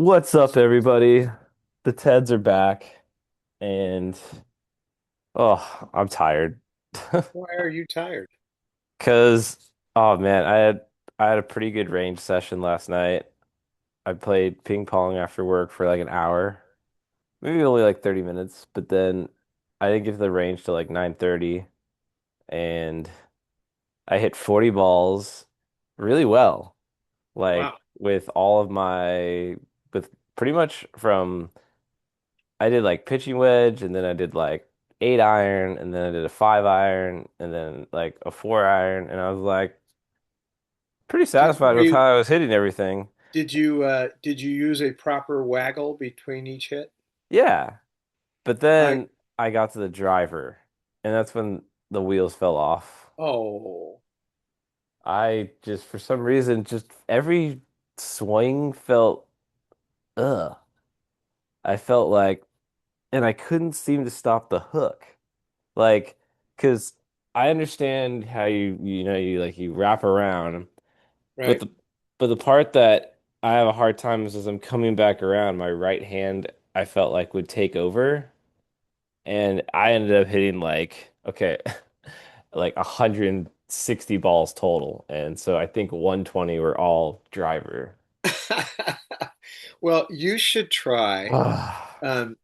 What's up, everybody? The Teds are back, and I'm tired. Why are you tired? Cause oh man, I had a pretty good range session last night. I played ping pong after work for like an hour, maybe only like 30 minutes, but then I didn't get to the range till like 9:30, and I hit 40 balls really well. Like Wow. with all of my with pretty much from I did like pitching wedge, and then I did like 8 iron, and then I did a 5 iron, and then like a 4 iron, and I was like pretty Did satisfied were with how you I was hitting everything. did you use a proper waggle between each hit? Yeah, but I then I got to the driver, and that's when the wheels fell off. oh I just for some reason just every swing felt ugh. I felt like, and I couldn't seem to stop the hook. Like, because I understand how you wrap around, but right. the part that I have a hard time is as I'm coming back around, my right hand I felt like would take over, and I ended up hitting like okay, like 160 balls total, and so I think 120 were all driver. Well, you should try. Um,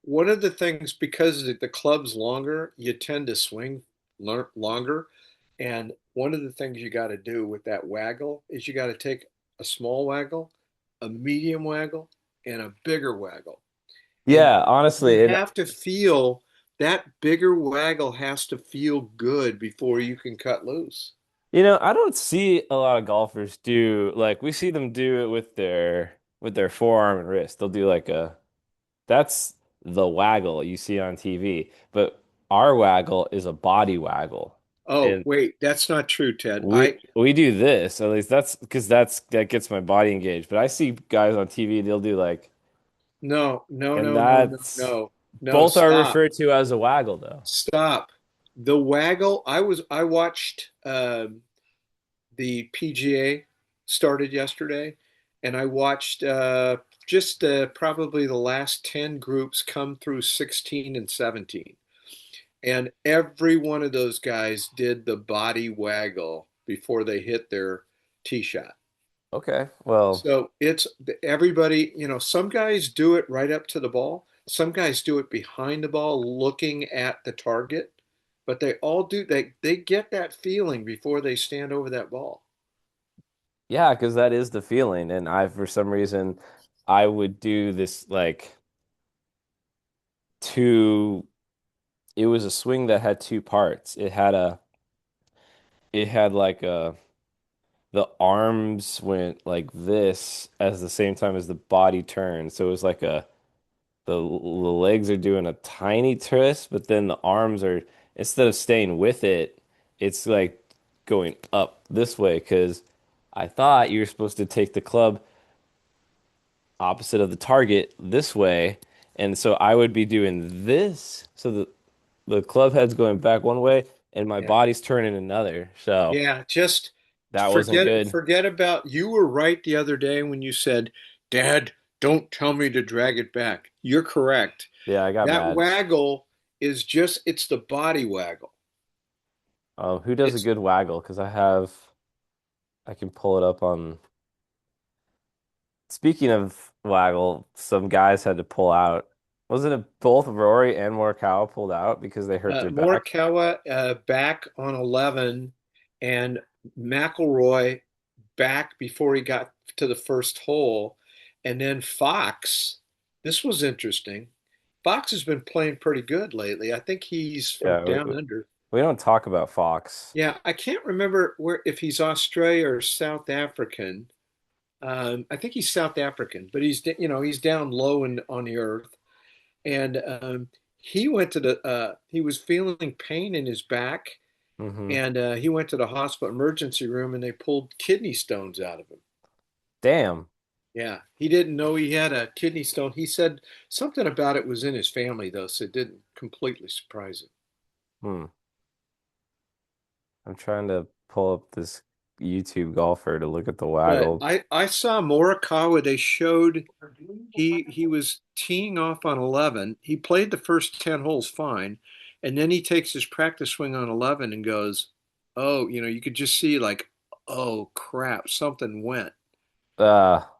One of the things because the club's longer, you tend to swing longer. And one of the things you got to do with that waggle is you got to take a small waggle, a medium waggle, and a bigger waggle. And Yeah, you honestly, and have to feel that bigger waggle has to feel good before you can cut loose. I don't see a lot of golfers do like we see them do it with their forearm and wrist. They'll do like a that's the waggle you see on TV, but our waggle is a body waggle, Oh, and wait, that's not true, Ted. we do this at least that's because that gets my body engaged. But I see guys on TV, they'll do like, No, no, and no, no, no, that's no, no, both are stop. referred to as a waggle though. Stop. The waggle, I watched the PGA started yesterday, and I watched just probably the last 10 groups come through 16 and 17. And every one of those guys did the body waggle before they hit their tee shot. Okay, well, So it's everybody, some guys do it right up to the ball. Some guys do it behind the ball, looking at the target, but they all do, they get that feeling before they stand over that ball. yeah, because that is the feeling, and I for some reason I would do this like two. It was a swing that had two parts. It had like the arms went like this as the same time as the body turned. So it was like the legs are doing a tiny twist, but then the arms are instead of staying with it, it's like going up this way because I thought you were supposed to take the club opposite of the target this way. And so I would be doing this. So the club head's going back one way and my Yeah. body's turning another. So Yeah, just that wasn't forget good. forget about you were right the other day when you said, "Dad, don't tell me to drag it back." You're correct. Yeah, I got That mad. waggle is just it's the body waggle. Who does a It's good waggle? Because I can pull it up on. Speaking of waggle, some guys had to pull out. Wasn't it both Rory and Morikawa pulled out because they hurt their back? Morikawa back on 11 and McIlroy back before he got to the first hole. And then Fox, this was interesting. Fox has been playing pretty good lately. I think he's from Yeah, down under. we don't talk about Fox. Yeah, I can't remember where if he's Australia or South African. I think he's South African, but he's down low on the earth. And he went to the he was feeling pain in his back, Hmm. and he went to the hospital emergency room, and they pulled kidney stones out of him. Damn. Yeah, he didn't know he had a kidney stone. He said something about it was in his family though, so it didn't completely surprise him. Hmm. I'm trying to pull up this. YouTube golfer to look at the But waggle. I saw Morikawa. They showed he was teeing off on 11. He played the first 10 holes fine, and then he takes his practice swing on 11 and goes, "Oh, you could just see like, oh crap, something went." Ah,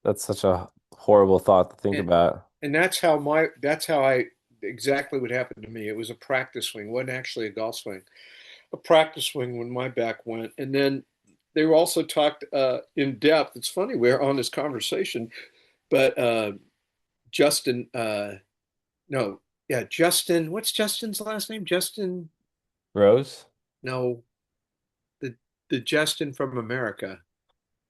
that's such a horrible thought to think And about. and that's how I exactly what happened to me. It was a practice swing, wasn't actually a golf swing. A practice swing when my back went. And then they were also talked in depth. It's funny we're on this conversation, but Justin, no, yeah, Justin. What's Justin's last name? Justin. Rose? No, the the Justin from America,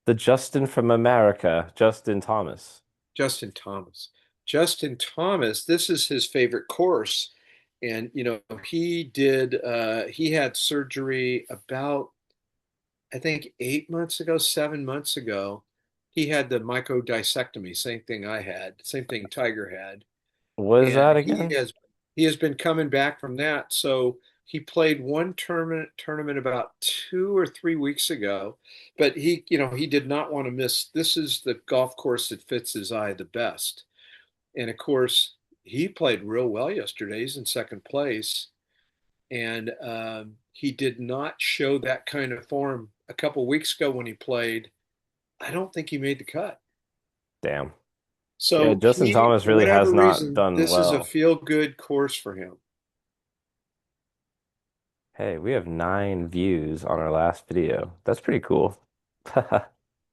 The Justin from America, Justin Thomas. Justin Thomas. Justin Thomas. This is his favorite course, and he had surgery about I think 8 months ago, 7 months ago. He had the microdiscectomy, same thing I had, same thing Tiger had. What is And that he again? has he has been coming back from that. So he played one tournament about 2 or 3 weeks ago, but he did not want to miss. This is the golf course that fits his eye the best. And of course, he played real well yesterday. He's in second place, and he did not show that kind of form a couple weeks ago when he played. I don't think he made the cut. Damn. Yeah, So Justin Thomas for really has whatever not reason, done this is a well. feel-good course for him. Hey, we have 9 views on our last video. That's pretty cool.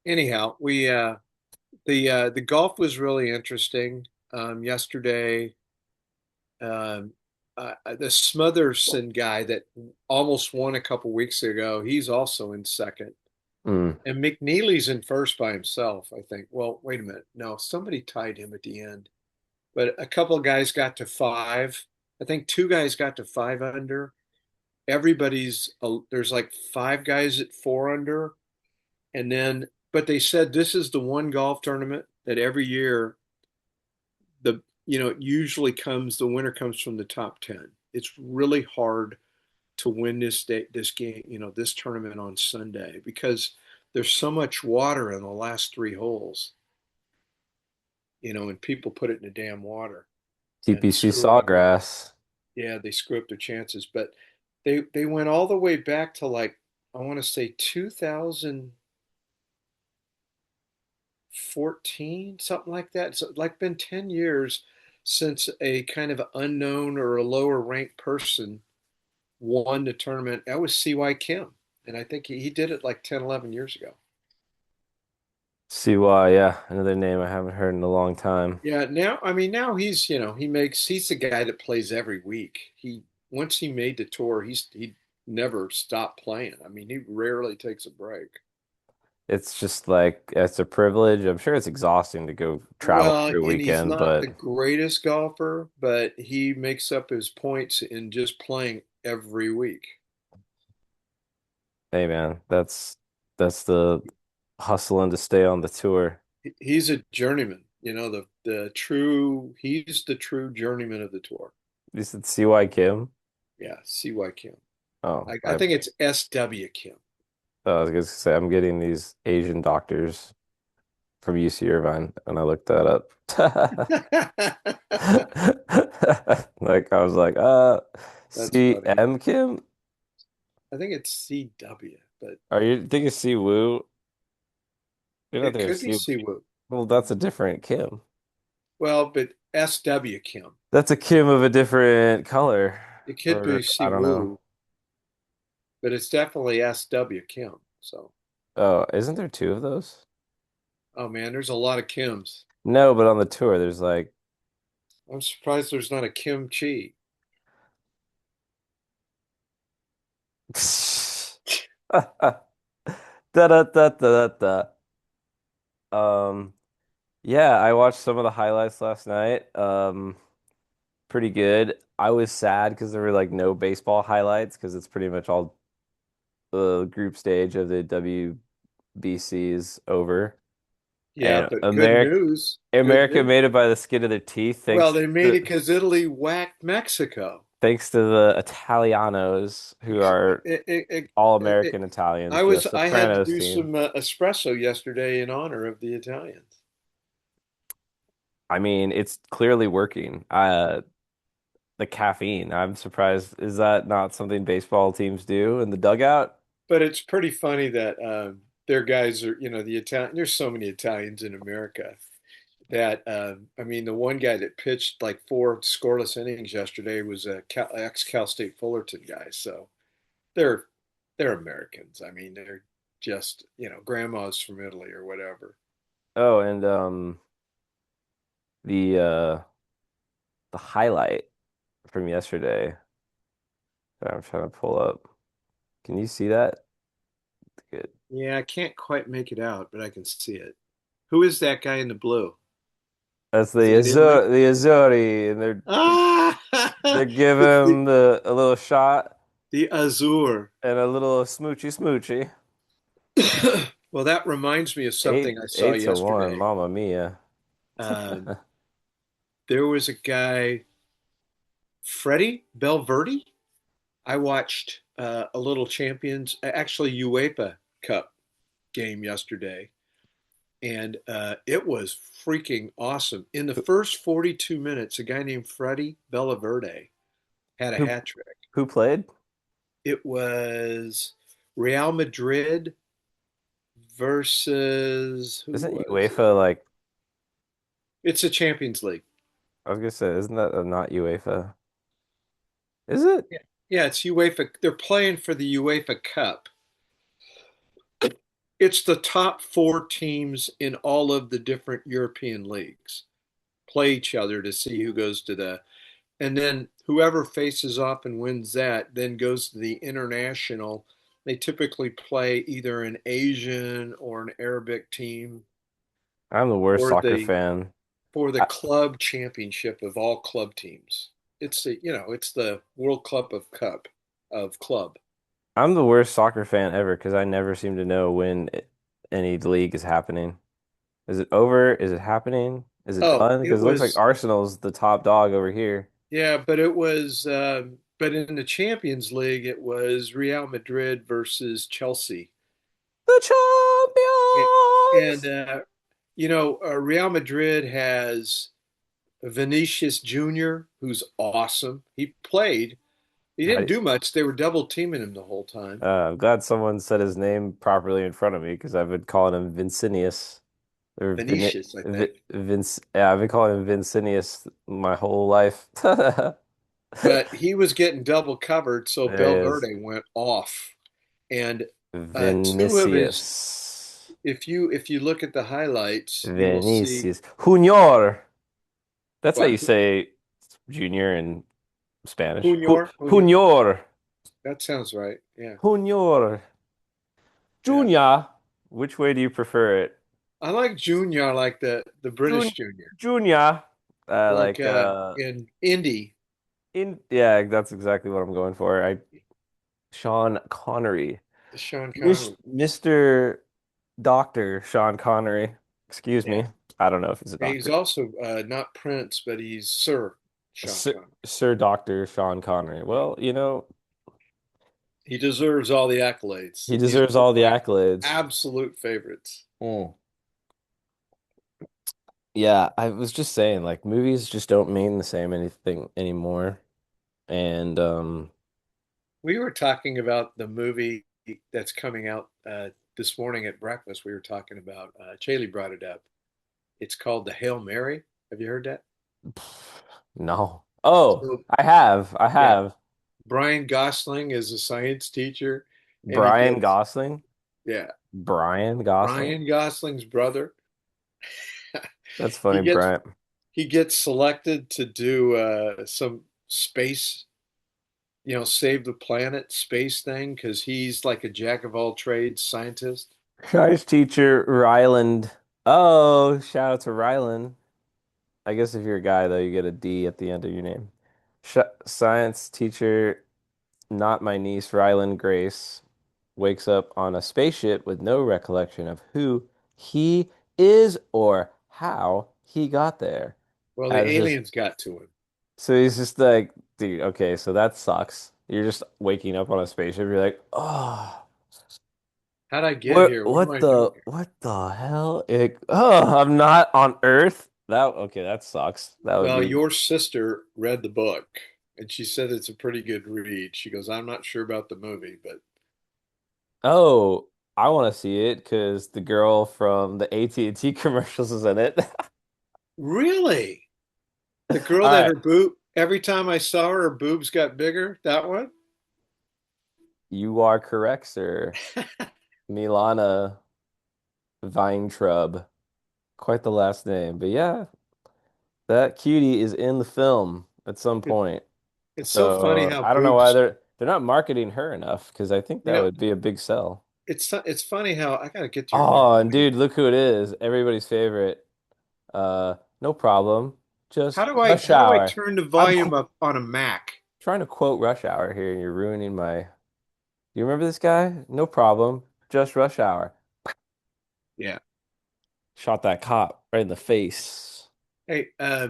Anyhow, we the golf was really interesting yesterday. Um, the Smotherson guy that almost won a couple weeks ago, he's also in second, Mm. and McNeely's in first by himself, I think. Well, wait a minute, no, somebody tied him at the end, but a couple of guys got to five. I think two guys got to five under. There's like five guys at four under, and then but they said this is the one golf tournament that every year it usually comes the winner comes from the top 10. It's really hard to win this game, this tournament on Sunday because there's so much water in the last three holes, and people put it in the damn water and TPC screw up. Sawgrass. Yeah, they screw up their chances, but they went all the way back to like I want to say 2014, something like that. So like been 10 years since a kind of unknown or a lower ranked person won the tournament. That was CY Kim. And I think he did it like 10, 11 years ago. CY, yeah, another name I haven't heard in a long time. Yeah, now he's the guy that plays every week. Once he made the tour, he never stopped playing. I mean, he rarely takes a break. It's just like it's a privilege. I'm sure it's exhausting to go travel Well, every and he's weekend, not the but greatest golfer, but he makes up his points in just playing every week. hey man, that's the hustling to stay on the tour. He's a journeyman, he's the true journeyman of the tour. You said CY Kim? Yeah, CY Kim. Oh, I think it's SW Kim. I was gonna say I'm getting these Asian doctors from UC Irvine, and I looked that up. Like I was like, That's funny. CM Kim? I think it's CW, but Are you thinking C Woo? You're not it there, could be C. Siwoo. Well, that's a different Kim. Well, but SW Kim. That's a Kim of a different color, It could be or I don't know. Siwoo, but it's definitely SW Kim. So, Oh, isn't there 2 of those? oh man, there's a lot of Kims. No, but on the tour, there's like I'm surprised there's not a Kim Chi. da da da da da. Um, yeah, I watched some of the highlights last night. Pretty good. I was sad because there were like no baseball highlights because it's pretty much all the group stage of the WBC is over. Yeah, And but good America news. Good America news. made it by the skin of their teeth Well, thanks they made to it because Italy whacked Mexico. Thanks to the Italianos who are It, it, it, all-American Italians, the I had to Sopranos do team. some espresso yesterday in honor of the Italians. I mean, it's clearly working. The caffeine. I'm surprised. Is that not something baseball teams do in the dugout? But it's pretty funny that their guys are, the Italian. There's so many Italians in America that I mean, the one guy that pitched like four scoreless innings yesterday was a ex-Cal State Fullerton guy. So they're they're Americans. I mean, they're just grandmas from Italy or whatever. Oh, and the the highlight from yesterday that I'm trying to pull up. Can you see that? Good. Yeah, I can't quite make it out, but I can see it. Who is that guy in the blue? That's Is that Italy? The Azzurri, and Ah, they're giving it's him a little shot the Azur. and a little smoochy smoochy. Well, that reminds me of something I saw 8-1, yesterday. Mamma Mia. Um, there was a guy, Freddie Belverde. I watched a little Champions, actually UEFA Cup game yesterday, and it was freaking awesome. In the Who first 42 minutes, a guy named Freddie Belverde had a who hat trick. who played? It was Real Madrid versus who Isn't was it? UEFA like It's a Champions League. I was gonna say, isn't that not UEFA? Is it? Yeah, yeah, it's UEFA. They're playing for the UEFA Cup. It's the top four teams in all of the different European leagues play each other to see who goes to and then whoever faces off and wins that then goes to the international. They typically play either an Asian or an Arabic team I'm the worst or soccer fan. for the I, club championship of all club teams. It's the World Cup of club. I'm the worst soccer fan ever because I never seem to know when any league is happening. Is it over? Is it happening? Is it Oh, done? it Because it looks like was Arsenal's the top dog over here. yeah, but it was but in the Champions League it was Real Madrid versus Chelsea. The And, and champions! Real Madrid has Vinicius Jr., who's awesome. He played. He How didn't do do much. They were double teaming him the whole time. I'm glad someone said his name properly in front of me because I've been calling him Vincinius or Vinicius, I think. Vince. Yeah, I've been calling him Vincinius my whole life. But he was getting double covered, so There he is. Belverde went off. And two of his, Vinicius. if you look at the highlights, you will see Vinicius. Junior. That's how what you say junior in Spanish. Junior. Junior. Junior. That sounds right. Yeah, Junior. yeah. Junior. Which way do you prefer it? I like Junior, like the Jun British Junior, Junior. like Like in Indy. in yeah, that's exactly what I'm going for. I Sean Connery. Sean Connery. Mr. Doctor Sean Connery. Excuse Yeah, me. I don't know if he's a he's doctor. also not Prince, but he's Sir Sean Sir, Connery. Sir Doctor Sean Connery. Yeah. Well, you know, He deserves all the accolades. he He's deserves one of all the my accolades. absolute favorites. Mm. Yeah, I was just saying, like, movies just don't mean the same anything anymore. And We were talking about the movie that's coming out this morning at breakfast. We were talking about, Chaley brought it up. It's called The Hail Mary. Have you heard that? no. Oh, So, I have. I yeah, have. Brian Gosling is a science teacher, and Brian Gosling. yeah, Brian Gosling. Ryan Gosling's brother. That's He funny, gets Brian. he gets selected to do some space, save the planet space thing because he's like a jack of all trades scientist. Science teacher Ryland. Oh, shout out to Ryland. I guess if you're a guy, though, you get a D at the end of your name. Sh Science teacher, not my niece, Ryland Grace, wakes up on a spaceship with no recollection of who he is or how he got there. Well, the As his aliens got to him. So he's just like, dude, okay, so that sucks. You're just waking up on a spaceship. You're like, oh, How'd I get here? What am I doing here? what the hell? Oh, I'm not on Earth. That okay, that sucks. That would Well, be. your sister read the book and she said it's a pretty good read. She goes, I'm not sure about the movie, but Oh, I want to see it because the girl from the AT&T commercials is in it. really? The girl All that right, her boob, every time I saw her, her boobs got bigger? That one? you are correct, sir. Milana Weintraub. Quite the last name. But yeah, that cutie is in the film at some It, point. it's so funny So how I don't know why boobs, they're not marketing her enough because I think you that know, would be a big sell. it's funny how I got to get to your Oh, and point. dude, look who it is. Everybody's favorite. No problem. Just Rush How do I Hour. turn the I'm volume qu up on a Mac? trying to quote Rush Hour here, and you're ruining my. You remember this guy? No problem. Just Rush Hour. Yeah. Shot that cop right in the face. Hey, Rush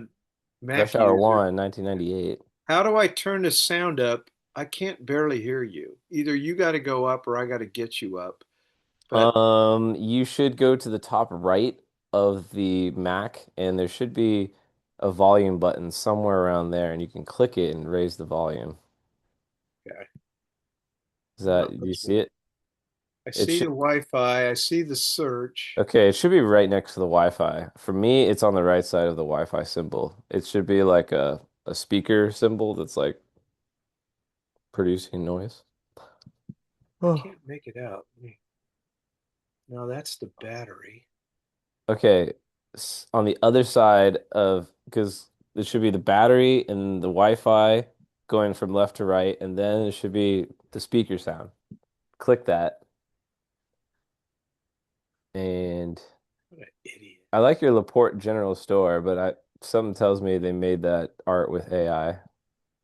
Mac Hour user, 1, 1998. how do I turn the sound up? I can't barely hear you. Either you got to go up or I got to get you up. But You should go to the top right of the Mac, and there should be a volume button somewhere around there, and you can click it and raise the volume. okay, Is well, that, do you let's see wait. it? I It see the should, Wi-Fi. I see the search. okay, it should be right next to the Wi-Fi. For me, it's on the right side of the Wi-Fi symbol. It should be like a speaker symbol that's like producing noise. I Oh. can't make it out. No, that's the battery. Okay, on the other side of, because it should be the battery and the Wi-Fi going from left to right, and then it should be the speaker sound. Click that, and What an idiot. I like your Laporte General Store, but something tells me they made that art with AI.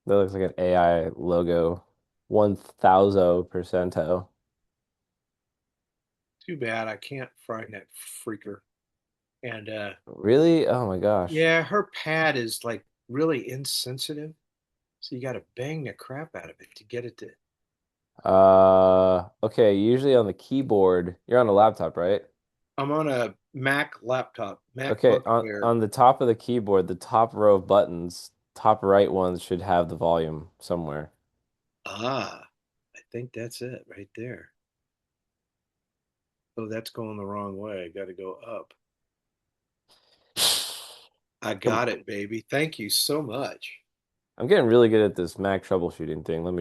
That looks like an AI logo, 1000%. Too bad I can't find that freaker. And Really? Oh my gosh. yeah, her pad is like really insensitive. So you got to bang the crap out of it to get it to. Okay, usually on the keyboard, you're on a laptop, right? I'm on a Mac laptop, Okay, MacBook Air. on the top of the keyboard, the top row of buttons, top right ones should have the volume somewhere. Ah, I think that's it right there. Oh, that's going the wrong way. I got to go up. I Come got it, baby. Thank you so much. I'm getting really good at this Mac troubleshooting thing. Let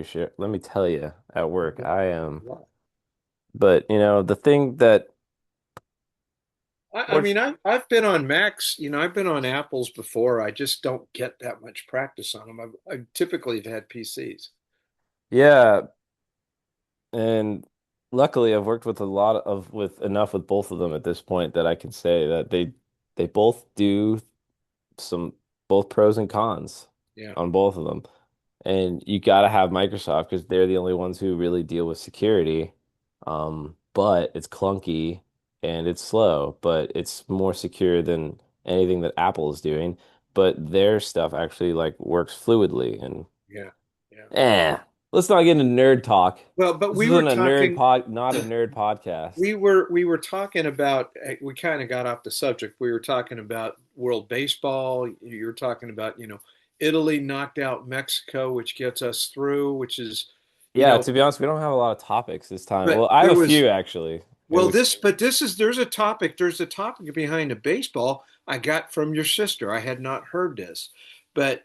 me tell you, at work, What? I am. What? But, the thing that, I fortunately, mean, I've been on Macs, I've been on Apples before. I just don't get that much practice on them. I typically have had PCs. yeah, and luckily I've worked with with enough with both of them at this point that I can say that they both do some both pros and cons Yeah, on both of them. And you got to have Microsoft because they're the only ones who really deal with security. But it's clunky and it's slow, but it's more secure than anything that Apple is doing. But their stuff actually like works fluidly and yeah, yeah. eh. Let's not get into nerd talk. Well, but This isn't a not a nerd podcast. we were talking about we kind of got off the subject. We were talking about World Baseball. You were talking about, Italy knocked out Mexico, which gets us through, which is, you Yeah, know, to be honest, we don't have a lot of topics this time. but Well, I have there a was few actually. Maybe well we this but this is there's a topic behind the baseball I got from your sister. I had not heard this, but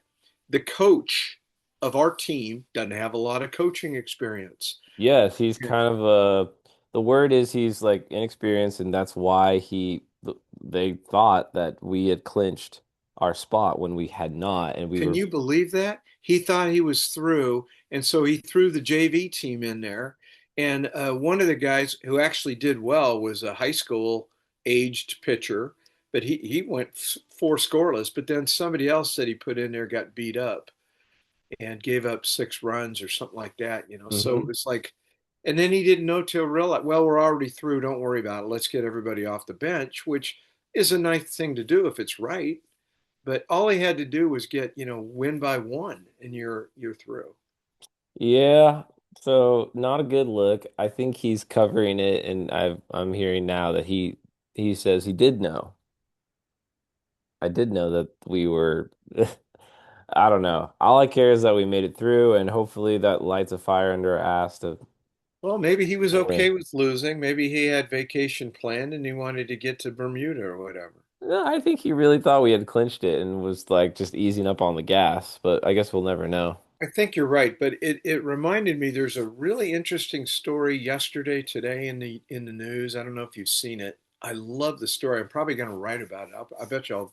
the coach of our team doesn't have a lot of coaching experience. Yes, he's kind of the word is he's like inexperienced and that's why they thought that we had clinched our spot when we had not and we Can were you believe that? He thought he was through, and so he threw the JV team in there. And one of the guys who actually did well was a high school aged pitcher, but he went four scoreless. But then somebody else that he put in there got beat up and gave up 6 runs or something like that. So it Mhm. was like, and then he didn't know till real, well, we're already through. Don't worry about it. Let's get everybody off the bench, which is a nice thing to do if it's right. but all he had to do was get, win by one and you're through. Yeah, so not a good look. I think he's covering it, and I'm hearing now that he says he did know. I did know that we were. I don't know. All I care is that we made it through, and hopefully that lights a fire under our ass to Well, maybe he was okay win. with losing. Maybe he had vacation planned and he wanted to get to Bermuda or whatever. No, I think he really thought we had clinched it and was like just easing up on the gas, but I guess we'll never know. I think you're right, but it reminded me there's a really interesting story yesterday, today in the news. I don't know if you've seen it. I love the story. I'm probably going to write about it. I bet you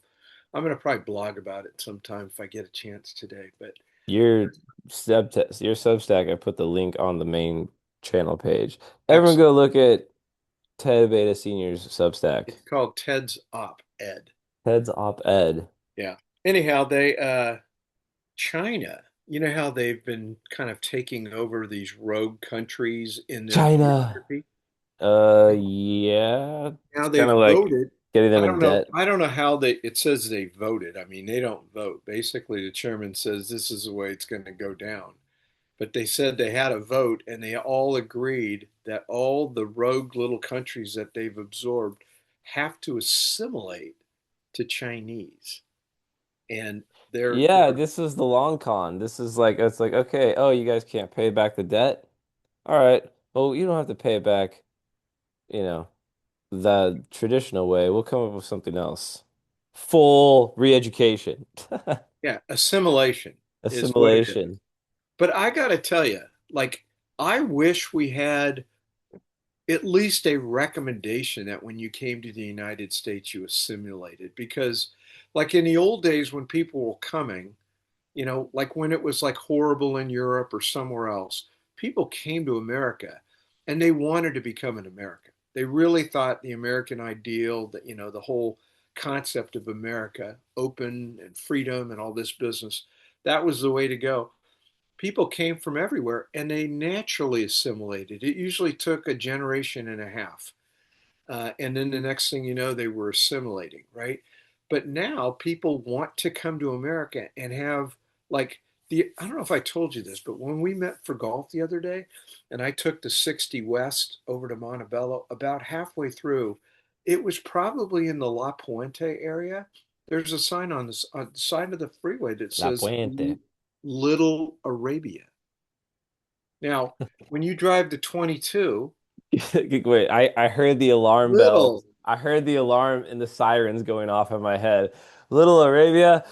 I'm going to probably blog about it sometime if I get a chance today. But Your your Substack, I put the link on the main channel page. Everyone excellent. go look at Ted Beta Senior's Substack. It's called Ted's Op-Ed. Ted's op-ed. Yeah. Anyhow, China, you know how they've been kind of taking over these rogue countries in their China. geography? Yeah. Now It's kind they've of like voted. getting them I in don't know. debt. I don't know how it says they voted. I mean, they don't vote. Basically, the chairman says this is the way it's going to go down. But they said they had a vote and they all agreed that all the rogue little countries that they've absorbed have to assimilate to Chinese. And Yeah, they're this is the long con. This is like it's like, okay, oh, you guys can't pay back the debt? All right. Well, you don't have to pay it back, you know, the traditional way. We'll come up with something else. Full re-education. yeah, assimilation is what it is. Assimilation. But I got to tell you, like, I wish we had at least a recommendation that when you came to the United States, you assimilated. Because, like, in the old days when people were coming, like when it was like horrible in Europe or somewhere else, people came to America and they wanted to become an American. They really thought the American ideal, that, the whole concept of America, open and freedom and all this business, that was the way to go. People came from everywhere and they naturally assimilated. It usually took a generation and a half. And then the next thing you know, they were assimilating, right? But now people want to come to America and have like I don't know if I told you this, but when we met for golf the other day and I took the 60 West over to Montebello, about halfway through, it was probably in the La Puente area. There's a sign on the side of the freeway that La says Puente. Little Arabia. Now, when you drive the 22, Wait, I heard the alarm little, bells. I heard the alarm and the sirens going off in my head. Little Arabia.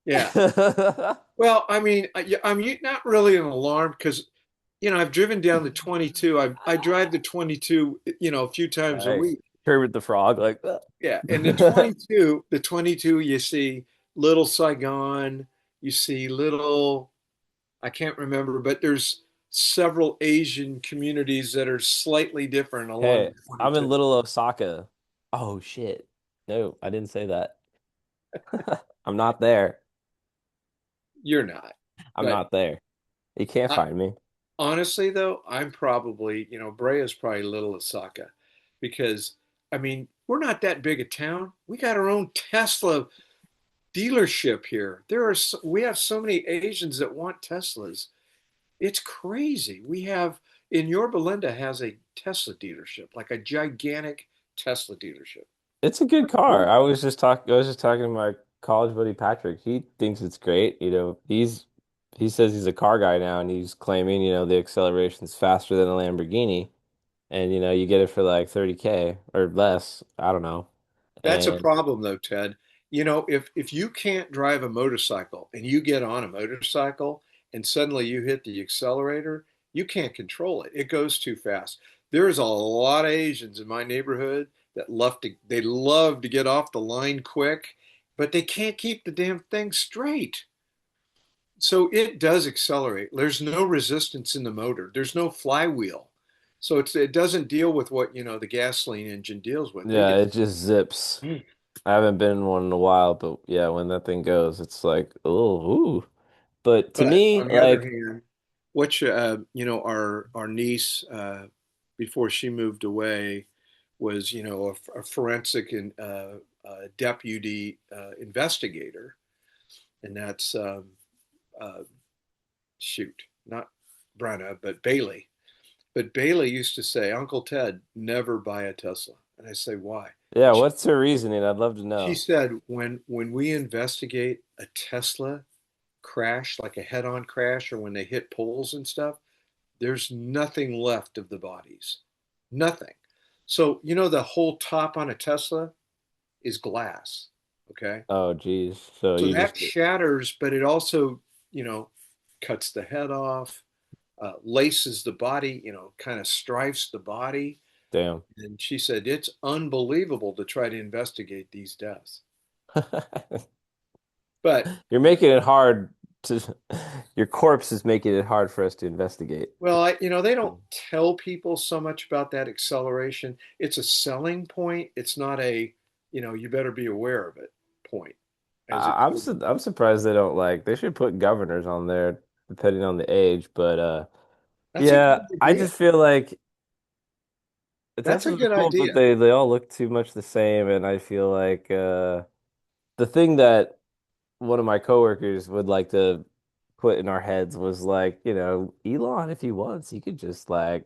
yeah. Ah! Well, I mean, I'm not really an alarm because, I've driven down the 22. I drive the 22, a few times a Nice. week. Kermit the Frog, like that. Yeah, and the 22, you see Little Saigon, you see Little, I can't remember, but there's several Asian communities that are slightly different along Hey, the I'm in 22. Little Osaka. Oh shit. No, I didn't say that. I'm not there. You're not, I'm but not there. You can't I, find me. honestly, though, I'm probably, Brea's probably Little Osaka because, I mean, we're not that big a town. We got our own Tesla dealership here. We have so many Asians that want Teslas. It's crazy. We have in Yorba Linda has a Tesla dealership, like a gigantic Tesla dealership. It's a good Pretty car. cool. I was just talking to my college buddy Patrick. He thinks it's great. He says he's a car guy now and he's claiming, the acceleration's faster than a Lamborghini and you get it for like 30K or less. I don't know. That's a And problem though, Ted. If you can't drive a motorcycle and you get on a motorcycle and suddenly you hit the accelerator, you can't control it. It goes too fast. There's a lot of Asians in my neighborhood that love to get off the line quick, but they can't keep the damn thing straight. So it does accelerate. There's no resistance in the motor. There's no flywheel. So it doesn't deal with what, the gasoline engine deals with. They yeah, just it just zips. I haven't been in one in a while, but yeah, when that thing goes, it's like, oh, ooh. But to But me, on the other like, hand, our niece, before she moved away, was, a forensic and deputy investigator, and that's uh, shoot, not Brenna, but Bailey. But Bailey used to say, Uncle Ted, never buy a Tesla. And I say, why? Yeah, She, what's her reasoning? I'd love to she know. said, when we investigate a Tesla crash, like a head-on crash, or when they hit poles and stuff, there's nothing left of the bodies. Nothing. So, the whole top on a Tesla is glass. Okay. Oh, geez. So So you just that shatters, but it also, you know, cuts the head off, laces the body, kind of strifes the body. damn. And she said, it's unbelievable to try to investigate these deaths. But, You're making it hard to, your corpse is making it hard for us to investigate. well, they don't tell people so much about that acceleration. It's a selling point. It's not a, you better be aware of it point, as it could be. I'm surprised they don't like they should put governors on there depending on the age, but That's a yeah, good I idea. just feel like That's a Teslas are good cool, but idea. they all look too much the same, and I feel like the thing that one of my coworkers would like to put in our heads was like, Elon, if he wants, he could just like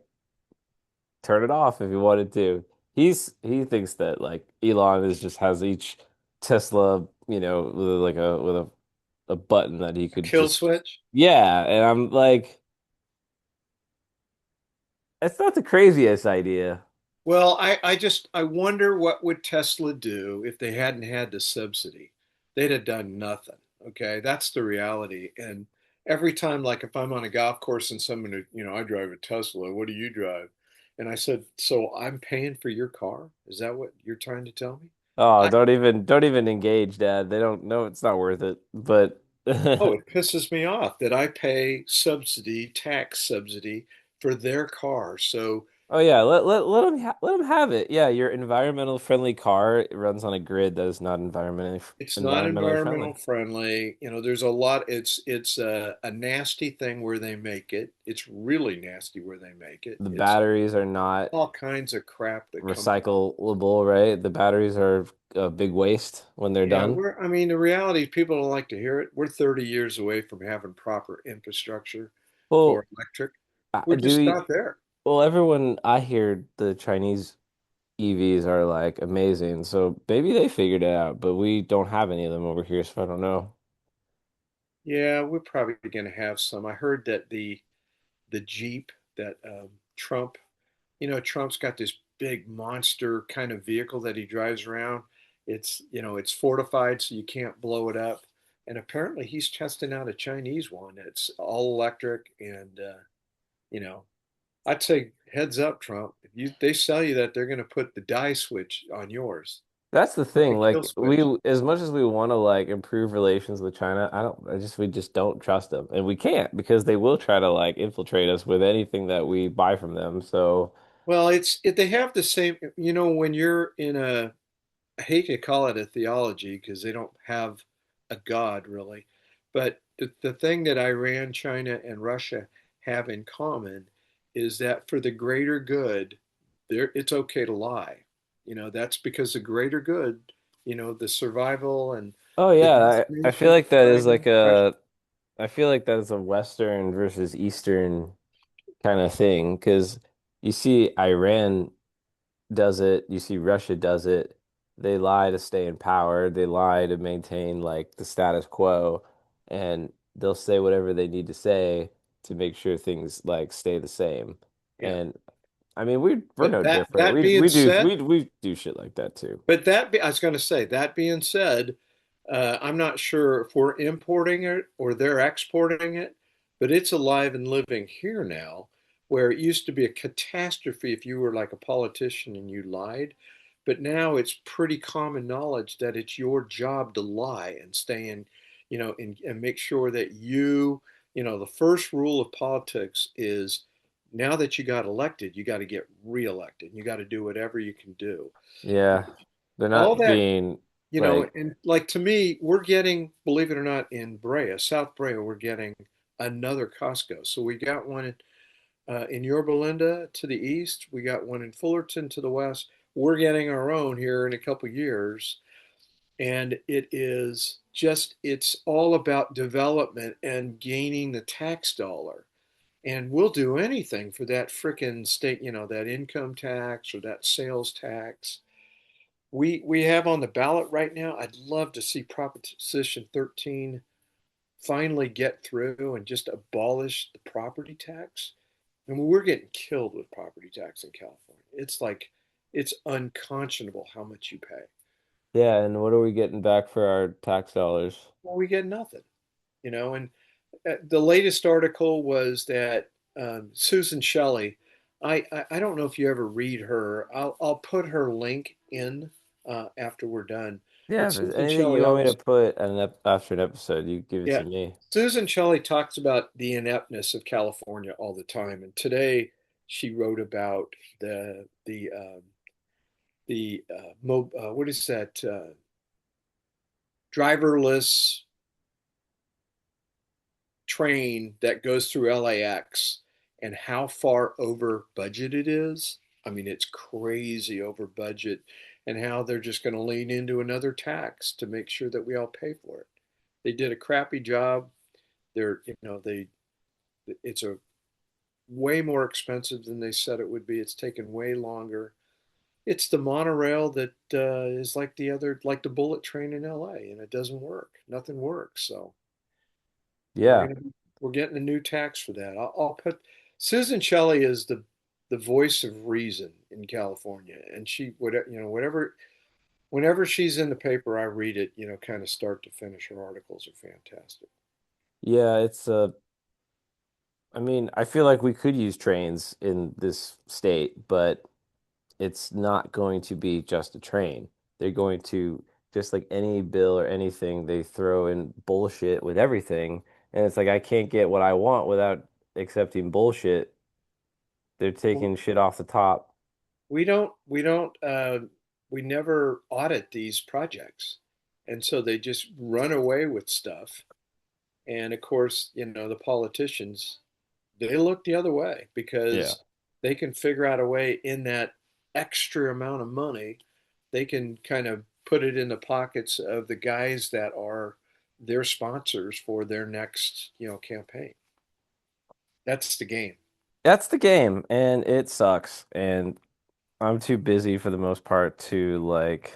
turn it off if he wanted to. He thinks that like Elon is just has each Tesla, with like a button that he A could kill just switch. yeah, and I'm like, it's not the craziest idea. Well, I wonder what would Tesla do if they hadn't had the subsidy. They'd have done nothing. Okay, that's the reality. And every time, like if I'm on a golf course and someone, I drive a Tesla. What do you drive? And I said, so I'm paying for your car? Is that what you're trying to tell me? Oh, I don't even engage, Dad. They don't know it's not worth it. But Oh, it pisses me off that I pay tax subsidy for their car. So oh yeah, let them have it. Yeah, your environmental friendly car runs on a grid that is not it's not environmentally friendly. environmental friendly. There's a lot. It's a nasty thing where they make it. It's really nasty where they make it. The It's batteries are not all kinds of crap that comes out. recyclable, right? The batteries are a big waste when they're Yeah, done. I mean, the reality is people don't like to hear it. We're 30 years away from having proper infrastructure for Well, electric. We're do just we? not there. Well, everyone I hear the Chinese EVs are like amazing, so maybe they figured it out, but we don't have any of them over here, so I don't know. Yeah, we're probably going to have some. I heard that the Jeep that Trump, Trump's got this big monster kind of vehicle that he drives around. It's fortified so you can't blow it up. And apparently he's testing out a Chinese one that's all electric. And, you know, I'd say heads up, Trump. If they sell you that, they're going to put the die switch on yours, That's the like a thing. kill Like switch. as much as we want to like improve relations with China, we just don't trust them, and we can't because they will try to like infiltrate us with anything that we buy from them. So, Well, they have the same, when you're in I hate to call it a theology because they don't have a God really, but the thing that Iran, China, and Russia have in common is that for the greater good, it's okay to lie. That's because the greater good, the survival and oh the yeah, I feel decimation of like that is China, like Russia. I feel like that is a Western versus Eastern kind of thing because you see Iran does it, you see Russia does it. They lie to stay in power, they lie to maintain like the status quo, and they'll say whatever they need to say to make sure things like stay the same. Yeah. And I mean, we're But no that different. that being said, We do shit like that too. I was going to say, that being said, I'm not sure if we're importing it or they're exporting it, but it's alive and living here now, where it used to be a catastrophe if you were like a politician and you lied. But now it's pretty common knowledge that it's your job to lie and stay in, and make sure that the first rule of politics is now that you got elected, you got to get reelected. You got to do whatever you can do. Yeah. They're All not that being like, and like to me, we're getting, believe it or not, in Brea, South Brea, we're getting another Costco. So we got one in Yorba Linda to the east. We got one in Fullerton to the west. We're getting our own here in a couple years. And it is just, it's all about development and gaining the tax dollar. And we'll do anything for that frickin' state, that income tax or that sales tax. We have on the ballot right now. I'd love to see Proposition 13 finally get through and just abolish the property tax. And we're getting killed with property tax in California. It's like it's unconscionable how much you pay. Yeah, and what are we getting back for our tax dollars? Well, we get nothing. And the latest article was that Susan Shelley. I don't know if you ever read her. I'll put her link in after we're done. Yeah, But if there's Susan anything you Shelley want me to always, put after an episode, you give it yeah, to me. Susan Shelley talks about the ineptness of California all the time. And today she wrote about the what is that driverless train that goes through LAX and how far over budget it is. I mean, it's crazy over budget, and how they're just going to lean into another tax to make sure that we all pay for it. They did a crappy job. It's a way more expensive than they said it would be. It's taken way longer. It's the monorail that is like the bullet train in LA, and it doesn't work. Nothing works. So we're Yeah. gonna we're getting a new tax for that. I'll put Susan Shelley is the voice of reason in California, and she whatever whenever she's in the paper, I read it. Kind of start to finish. Her articles are fantastic. Yeah, I mean, I feel like we could use trains in this state, but it's not going to be just a train. They're going to, just like any bill or anything, they throw in bullshit with everything. And it's like I can't get what I want without accepting bullshit. They're Well, taking shit off the top. we never audit these projects, and so they just run away with stuff. And of course, the politicians, they look the other way Yeah. because they can figure out a way in that extra amount of money, they can kind of put it in the pockets of the guys that are their sponsors for their next, campaign. That's the game. That's the game, and it sucks. And I'm too busy for the most part to like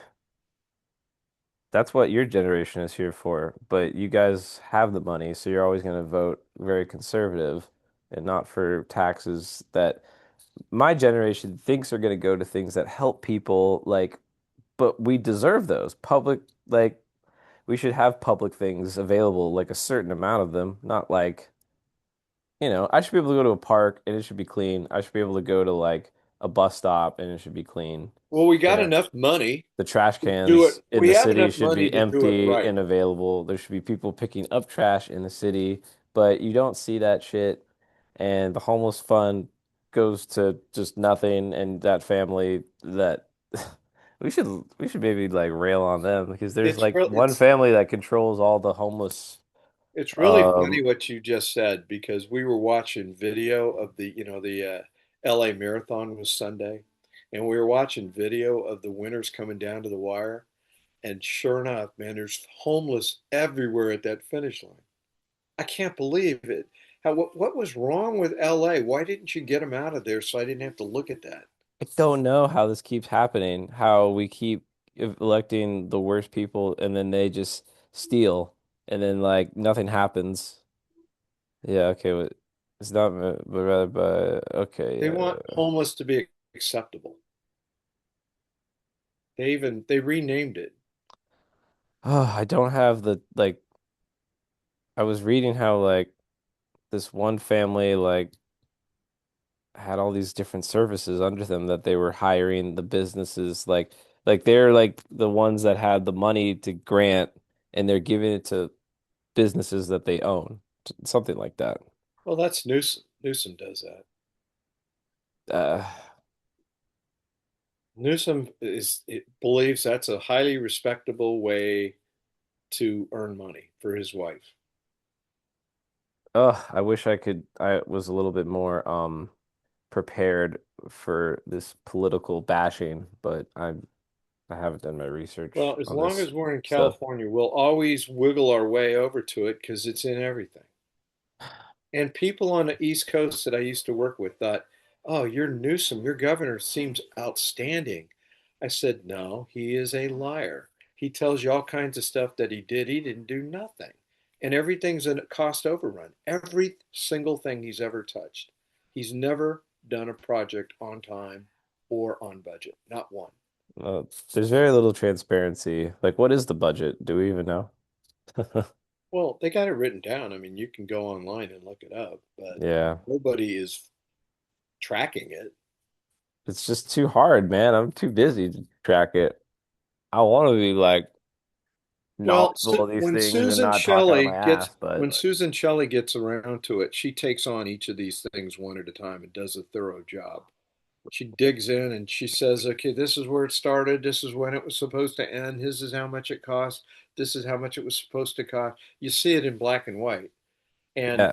that's what your generation is here for. But you guys have the money, so you're always going to vote very conservative and not for taxes that my generation thinks are going to go to things that help people, like, but we deserve those. Public, like, we should have public things available, like a certain amount of them, not like, I should be able to go to a park and it should be clean. I should be able to go to like a bus stop and it should be clean. Well, we got And enough money the trash to do it. cans in We the have city enough should money be to do it empty right. and available. There should be people picking up trash in the city, but you don't see that shit. And the homeless fund goes to just nothing. And that family that we should maybe like rail on them because there's It's like real. one family that controls all the homeless. It's really funny Um, what you just said because we were watching video of the LA Marathon was Sunday, and we were watching video of the winners coming down to the wire, and sure enough, man, there's homeless everywhere at that finish line. I can't believe it. What was wrong with LA? Why didn't you get them out of there so I didn't have to look at that? I don't know how this keeps happening, how we keep electing the worst people and then they just steal and then like nothing happens. Yeah, okay, it's not, but rather, but okay, They yeah. want homeless to be acceptable. They renamed it. Oh, I don't have the like. I was reading how like this one family like had all these different services under them that they were hiring the businesses like they're like the ones that had the money to grant and they're giving it to businesses that they own, something like that. Well, that's Newsom. Newsom does that. Uh, Newsom believes that's a highly respectable way to earn money for his wife. I wish I was a little bit more prepared for this political bashing, but I'm I haven't done my research Well, as on long this as we're in stuff. California, we'll always wiggle our way over to it because it's in everything. And people on the East Coast that I used to work with thought, oh, your Newsom, your governor seems outstanding. I said, no, he is a liar. He tells you all kinds of stuff that he did. He didn't do nothing. And everything's a cost overrun. Every single thing he's ever touched. He's never done a project on time or on budget. Not one. There's very little transparency. Like, what is the budget? Do we even know? Well, they got it written down. I mean, you can go online and look it up, but Yeah, nobody is tracking it. it's just too hard, man. I'm too busy to track it. I want to be like Well, knowledgeable of these things and not talk out of my ass, but When Susan Shelley gets around to it, she takes on each of these things one at a time and does a thorough job. She digs in and she says, okay, this is where it started. This is when it was supposed to end. This is how much it cost. This is how much it was supposed to cost. You see it in black and white. yeah. And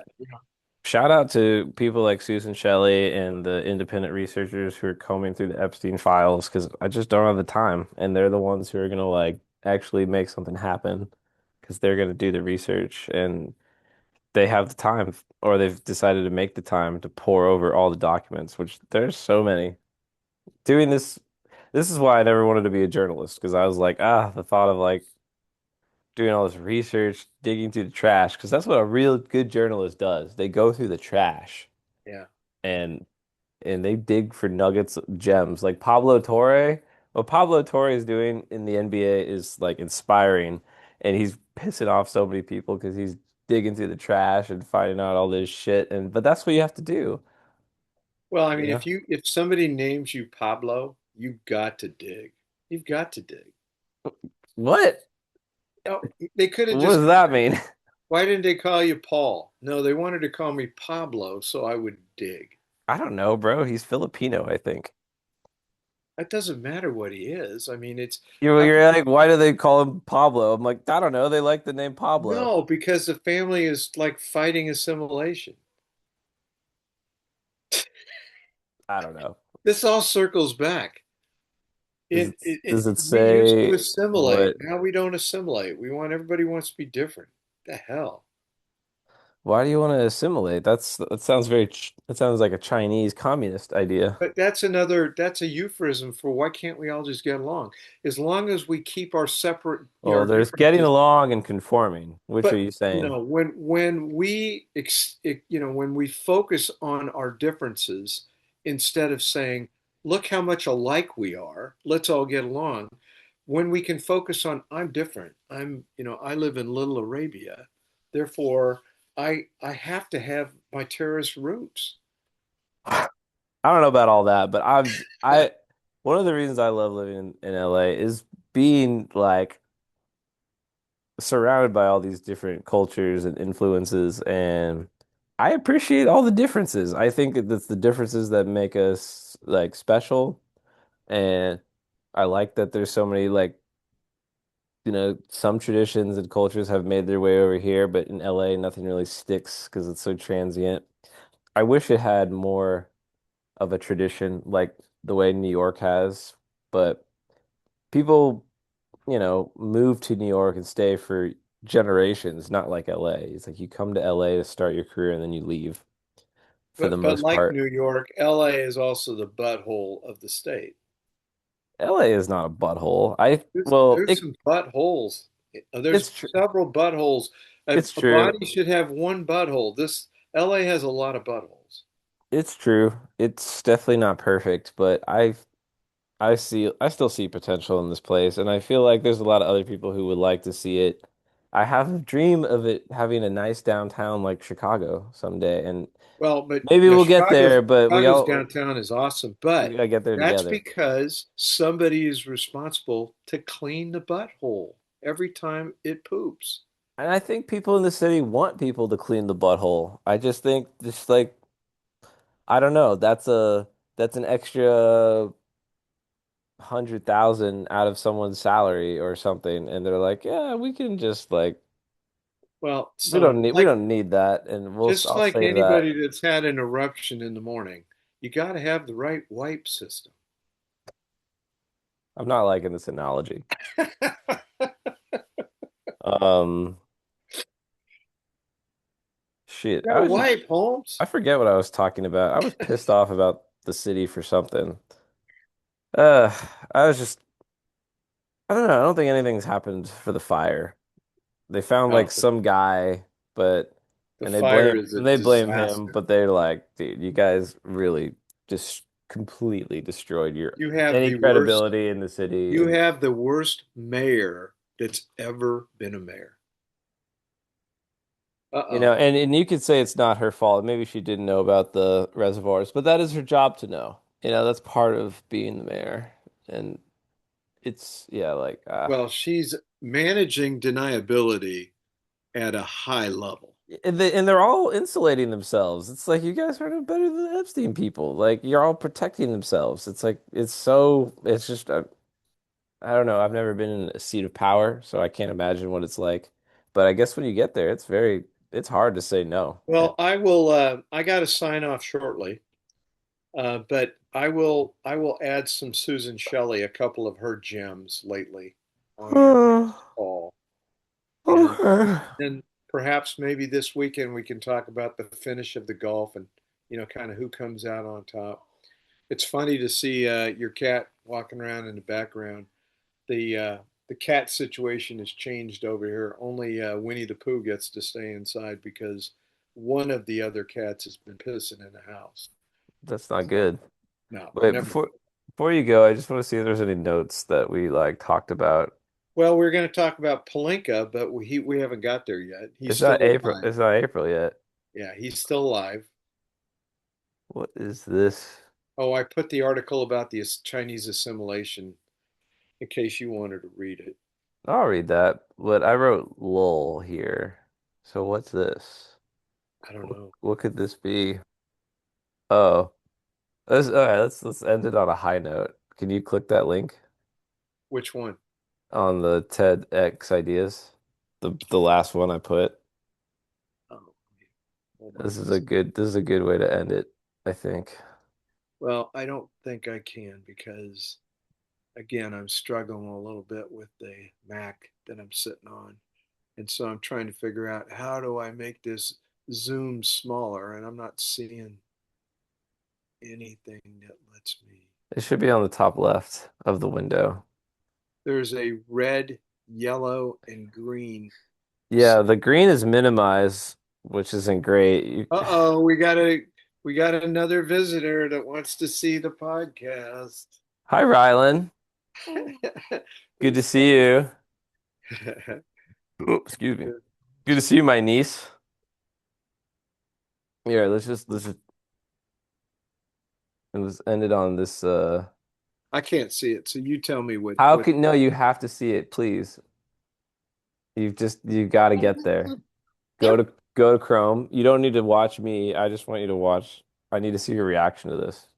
Shout out to people like Susan Shelley and the independent researchers who are combing through the Epstein files because I just don't have the time. And they're the ones who are gonna like actually make something happen because they're gonna do the research and they have the time or they've decided to make the time to pour over all the documents, which there's so many. Doing this is why I never wanted to be a journalist because I was like, the thought of like doing all this research, digging through the trash, because that's what a real good journalist does. They go through the trash yeah. and they dig for nuggets, gems. Like Pablo Torre, what Pablo Torre is doing in the NBA is like inspiring, and he's pissing off so many people because he's digging through the trash and finding out all this shit. And but that's what you have to do, Well, I you mean, know? if somebody names you Pablo, you've got to dig. You've got to dig. What? Oh, they could have What just, does that mean? why didn't they call you Paul? No, they wanted to call me Pablo, so I would dig. I don't know, bro. He's Filipino, I think. It doesn't matter what he is. I mean, it's I You're like, why do they call him Pablo? I'm like, I don't know. They like the name Pablo. no, because the family is like fighting assimilation. I don't know. This all circles back. Does it We used to say assimilate. what? Now we don't assimilate. We want everybody wants to be different. The hell? Why do you want to assimilate? That sounds like a Chinese communist idea. But that's a euphemism for why can't we all just get along? As long as we keep our separate, Well, our there's getting differences. along and conforming. Which are But you saying? no, when we focus on our differences instead of saying, "Look how much alike we are. Let's all get along." When we can focus on, "I'm different. I live in Little Arabia, therefore I have to have my terrorist roots." I don't know about all that, but I one of the reasons I love living in LA is being like surrounded by all these different cultures and influences, and I appreciate all the differences. I think that's the differences that make us like special, and I like that there's so many like, some traditions and cultures have made their way over here, but in LA, nothing really sticks because it's so transient. I wish it had more of a tradition like the way New York has, but people move to New York and stay for generations, not like LA. It's like you come to LA to start your career and then you leave for the But most like part. New York, LA is also the butthole of the state. LA is not a butthole. There's some buttholes. There's It's true. several buttholes. It's A true. body should have one butthole. This LA has a lot of buttholes. It's true. It's definitely not perfect, but I still see potential in this place, and I feel like there's a lot of other people who would like to see it. I have a dream of it having a nice downtown like Chicago someday, and Well, but maybe yeah, we'll get there, but Chicago's downtown is awesome, we but gotta get there that's together. because somebody is responsible to clean the butthole every time it poops. And I think people in the city want people to clean the butthole. I just think just like I don't know, that's an extra 100,000 out of someone's salary or something, and they're like, yeah, we can just like Well, son, we don't need that, and just I'll like save that. anybody that's had an eruption in the morning, you got to have the right wipe system. I'm not liking this analogy. Um, shit. Got a wife, Holmes. I forget what I was talking about. I was pissed off about the city for something. Uh, I was just, I don't know. I don't think anything's happened for the fire. They found like Oh, some guy, but the and fire is a they blame him, disaster. but they're like, dude, you guys really just completely destroyed your You have any the worst. credibility in the city. You And have the worst mayor that's ever been a mayor. you know, Uh-oh. and you could say it's not her fault. Maybe she didn't know about the reservoirs, but that is her job to know. You know, that's part of being the mayor. And it's yeah, like Well, she's managing deniability at a high level. and they're all insulating themselves. It's like you guys are no better than the Epstein people. Like you're all protecting themselves. It's like it's just I don't know. I've never been in a seat of power, so I can't imagine what it's like. But I guess when you get there, it's hard to say no. And Well, I will. I got to sign off shortly, but I will add some Susan Shelley, a couple of her gems lately on our call, and okay. then perhaps maybe this weekend we can talk about the finish of the golf and kind of who comes out on top. It's funny to see your cat walking around in the background. The cat situation has changed over here. Only Winnie the Pooh gets to stay inside because one of the other cats has been pissing in the house. That's not So good. no, Wait, never. before you go, I just want to see if there's any notes that we like talked about. Well, we're going to talk about Palinka, but we haven't got there yet. He's It's not still April. alive. It's not April yet. Yeah, he's still alive. What is this? Oh, I put the article about the Chinese assimilation in case you wanted to read it. I'll read that. But I wrote lull here. So what's this? I don't know What could this be? Oh, all right. Let's end it on a high note. Can you click that link which one. on the TEDx ideas? The last one I put. Oh, hold on. This is a good way to end it, I think. Well, I don't think I can because again, I'm struggling a little bit with the Mac that I'm sitting on. And so I'm trying to figure out how do I make this zoom smaller, and I'm not seeing anything that lets me. It should be on the top left of the window. There's a red, yellow, and green. Yeah, the green is minimized, which isn't great. Uh-oh, we got another visitor that wants to see the podcast. Hi, Rylan. Good to Who's see you. Oh, excuse me. that? Good to see you, my niece. Here, let's end it on this. I can't see it, so you tell me How what can no? You have to see it, please. You got to get there. Go to Chrome. You don't need to watch me. I just want you to watch. I need to see your reaction to this.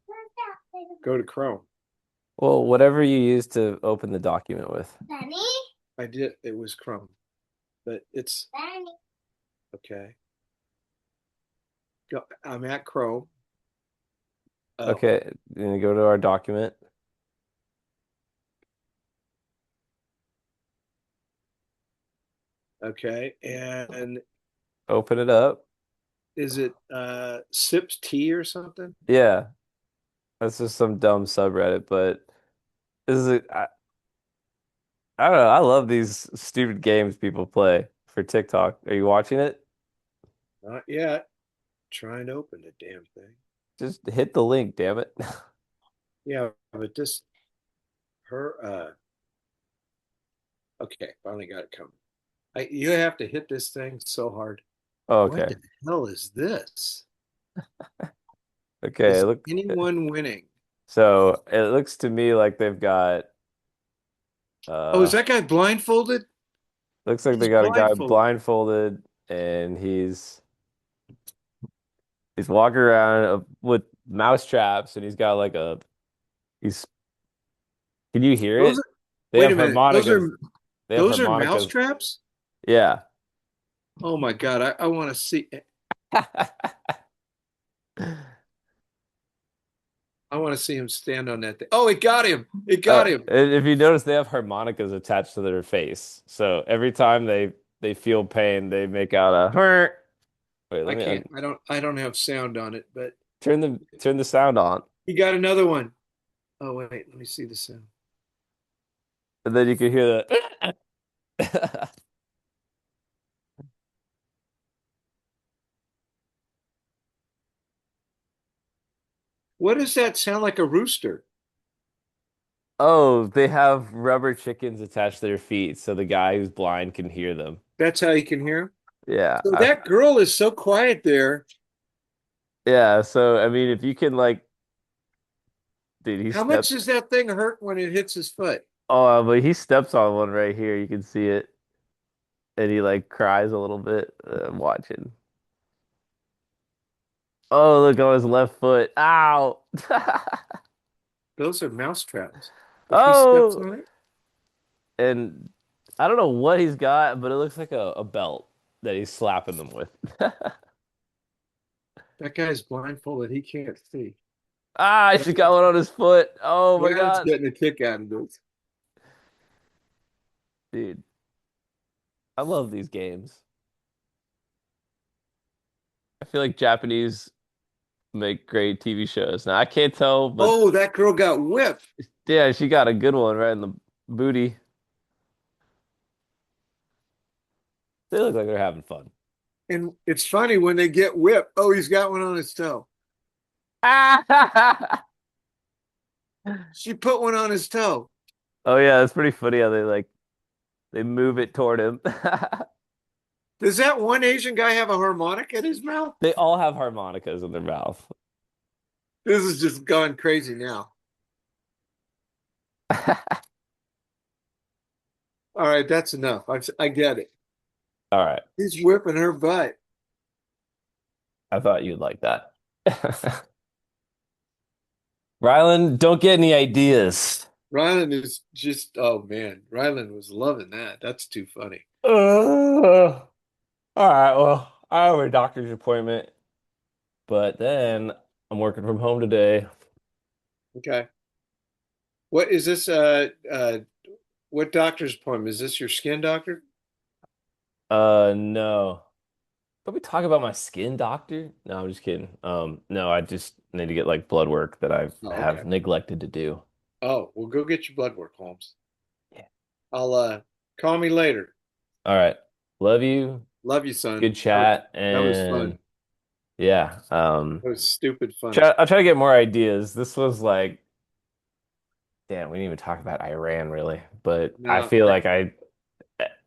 go to Chrome. Well, whatever you use to open the document with. I did. It was Chrome, but it's okay. I'm at Chrome. Oh, Okay, then you go to our document. okay. And Open it up. is it Sips Tea or something? Yeah, that's just some dumb subreddit, but this is I don't know. I love these stupid games people play for TikTok. Are you watching it? Not yet. Trying to open the damn thing. Just hit the link, damn it. Yeah, but this her okay, finally got it coming. You have to hit this thing so hard. What Okay. the hell is this? Okay. Is Look. anyone winning? So it looks to me like they've got Oh, is uh that guy blindfolded? looks like they He's got a guy blindfolded. blindfolded and he's walking around with mouse traps and he's got like a he's can you hear Those it? are, They wait have a minute. Those harmonicas. are They have those are mouse harmonicas. traps? Yeah. Oh my God, I want to see. I want to see him stand on that thing. Oh, it got him. It got him. If you notice, they have harmonicas attached to their face. So every time they feel pain, they make out a. Wait, let I me can't. I don't have sound on it, but turn the sound on, he got another one. Oh wait, let me see the sound. and then you can hear the. What does that sound like? A rooster? Oh, they have rubber chickens attached to their feet, so the guy who's blind can hear them. That's how you can hear him. Yeah, So that girl is so quiet there. yeah. So I mean, if you can like, dude, he How much stepped. does that thing hurt when it hits his foot? Oh, but he steps on one right here. You can see it, and he like cries a little bit. I'm watching. Oh, look on his left foot. Ow. Those are mouse traps. If he steps Oh, on it, and I don't know what he's got, but it looks like a belt that he's slapping them with. that guy's blindfolded. He can't see. Ah, she got one on his foot. Oh my Riley's God. getting a kick out of this. Dude, I love these games. I feel like Japanese make great TV shows. Now I can't tell, but Oh, that girl got whipped. yeah, she got a good one right in the booty. They look like they're having fun. And it's funny when they get whipped. Oh, he's got one on his toe. She put one on his toe. Oh yeah, it's pretty funny how they move it toward him. Does that one Asian guy have a harmonica in his mouth? They all have harmonicas in their mouth. This is just gone crazy now. All right, that's enough. I get it. All right. He's whipping her butt. I thought you'd like that. Rylan, don't get any ideas. Rylan is just, oh man, Rylan was loving that. That's too funny. All right, well, I have a doctor's appointment, but then I'm working from home today. Okay. What is this? What doctor's appointment? Is this your skin doctor? No. Don't we talk about my skin doctor? No, I'm just kidding. No, I just need to get like blood work that I Oh, have okay. neglected to do. Oh, well, go get your blood work, Holmes. Yeah. I'll call me later. All right. Love you. Love you, son. Good chat. That was fun. And yeah, That was stupid funny. I'll try to get more ideas. This was like, damn, we didn't even talk about Iran really, but I No, feel like I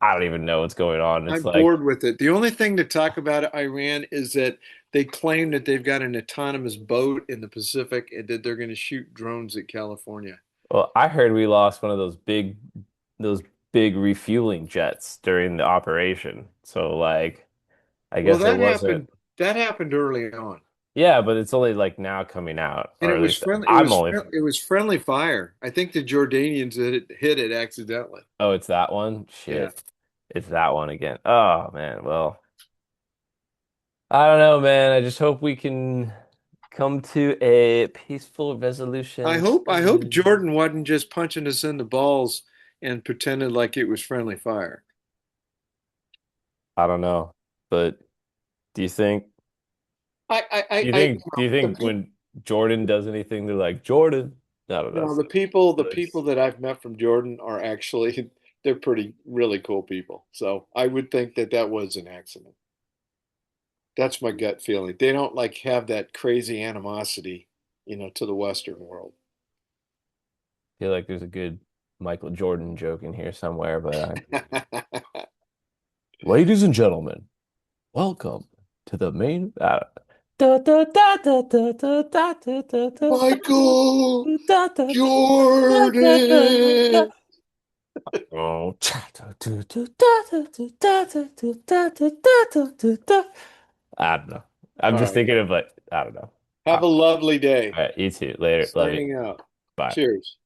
don't even know what's going on. It's I'm like, bored with it. The only thing to talk about Iran is that they claim that they've got an autonomous boat in the Pacific and that they're going to shoot drones at California. well, I heard we lost one of those big refueling jets during the operation. So like, I Well, guess it wasn't. that happened early on. Yeah, but it's only like now coming out, And or it at was least friendly. I'm only. It was friendly fire. I think the Jordanians hit it accidentally. Oh, it's that one? Yeah. Shit. It's that one again. Oh man. Well, I don't know, man. I just hope we can come to a peaceful resolution I hope soon. Jordan wasn't just punching us in the balls and pretended like it was friendly fire. I don't know. But do you think do you The think people, when Jordan does anything, they're like, Jordan? I don't know. no, the people Nice. that I've met from Jordan are actually they're pretty really cool people. So I would think that that was an accident. That's my gut feeling. They don't like have that crazy animosity, to the Western world. I feel like there's a good Michael Jordan joke in here somewhere, but ladies and gentlemen, welcome to the main. Da, da, da, da, da, da, da, da, da, da, Michael da, da, da, da, da, da. Jordan. Oh, cha, da, da, da, da, da, da, da, da, da, da, da, da, da. I don't know. I'm All just right. thinking of like, I don't know. Have All a lovely day. right, you too. Later. Love you. Signing out. Bye. Cheers.